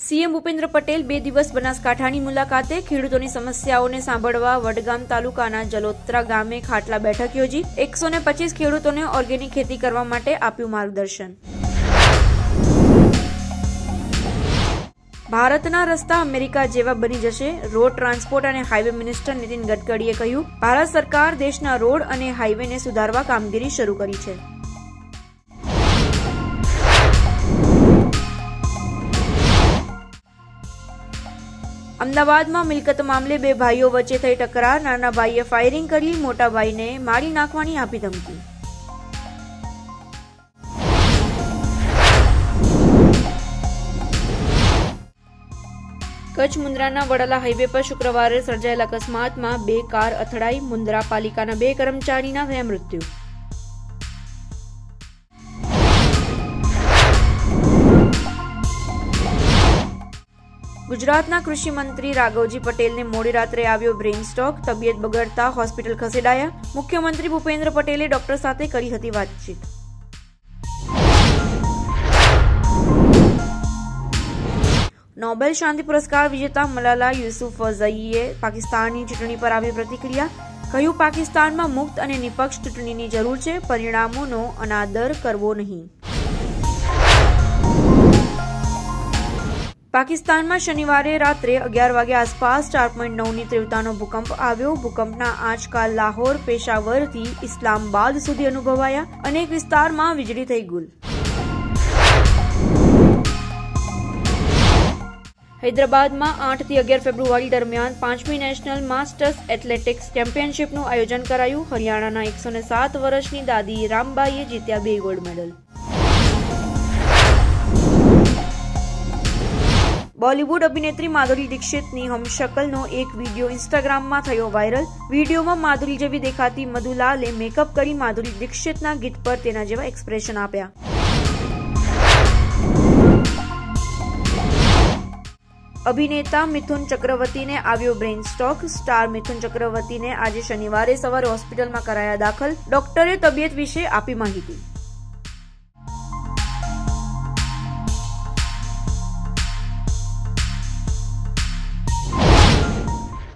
CM Bhupendra Patel 2 દિવસ બનાસકાંઠાની મુલાકાતે ખેડૂતોની સમસ્યાઓને સાંભળવા વડગામ તાલુકાના જલોત્રા ગામે ખાટલા બેઠક યોજી 125 ખેડૂતોને ઓર્ગેનિક ખેતી કરવા માટે આપ્યું માર્ગદર્શન। ભારતના રસ્તા અમેરિકા જેવા બની જશે, રોડ ટ્રાન્સપોર્ટ અને હાઈવે મિનિસ્ટર નીતિન ગડકરીએ કહ્યું। ભારત સરકાર દેશના રોડ અને હાઈવેને સુધારવા કામગીરી શરૂ કરી છે। અમદાવાદમાં મિલકત મામલે 2 ભાઈઓ વચ્ચે થઈ ટકરાર, નાના ભાઈએ ફાયરિંગ કરી મોટા ભાઈને મારી નાખવાની આપી ધમકી। કચ્છ મુન્દ્રાના વડાલા હાઈવે પર શુક્રવારે સર્જાયેલા અકસ્માતમાં 2 કાર અથડાઈ, મુન્દ્રા પાલિકાના 2 કર્મચારીના થયા મૃત્યુ। ગુજરાતના કૃષિ મંત્રી રાઘવજી પટેલને મોડી રાત્રે આવ્યો બ્રેઇન સ્ટ્રોક, તબિયત બગડતા હોસ્પિટલ ખસેડાયા। મુખ્યમંત્રી ભૂપેન્દ્ર પટેલે ડોક્ટર સાથે કરી હતી વાતચીત। નોબેલ શાંતિ પુરસ્કાર વિજેતા મલાલા યુસુફઝઈએ પાકિસ્તાનની ચૂંટણી પર આપી પ્રતિક્રિયા, કહ્યું પાકિસ્તાનમાં મુક્ત અને નિષ્પક્ષ ચૂંટણીની જરૂર છે, પરિણામોનો અનાદર કરવો નહીં। પાકિસ્તાનમાં શનિવારે રાત્રે 11 વાગ્યા આસપાસ 4.9ની તીવ્રતાનો ભૂકંપ આવ્યો। ભૂકંપના આંચકા લાહોર, પેશાવરથી ઇસ્લામાબાદ સુધી અનુભવાયા। અનેક વિસ્તારમાં વીજળી થઈ ગુલ। હૈદરાબાદમાં 8 થી 11 ફેબ્રુઆરી દરમિયાન 5મી નેશનલ માસ્ટર્સ એથ્લેટિક્સ ચેમ્પિયનશિપનું આયોજન કરાયું। હરિયાણાના 107 વર્ષની દાદી રામબાઈએ જીત્યા 2 ગોલ્ડ મેડલ। બોલિવૂડ અભિનેત્રી માધુરી દીક્ષિતની હમશકલનો એક વીડિયો ઇન્સ્ટાગ્રામમાં થયો વાયરલ। વીડિયોમાં માધુરી જેવી દેખાતી મધુલાલે મેકઅપ કરી માધુરી દીક્ષિતના ગીત પર તેના જેવા એક્સપ્રેશન આપ્યા। અભિનેતા મિથુન ચક્રવર્તીને આવ્યો બ્રેઇન સ્ટ્રોક। સ્ટાર મિથુન ચક્રવર્તીને આજે શનિવારે સવારે હોસ્પિટલમાં કરાયા દાખલ। ડોક્ટરે તબિયત વિશે આપી માહિતી।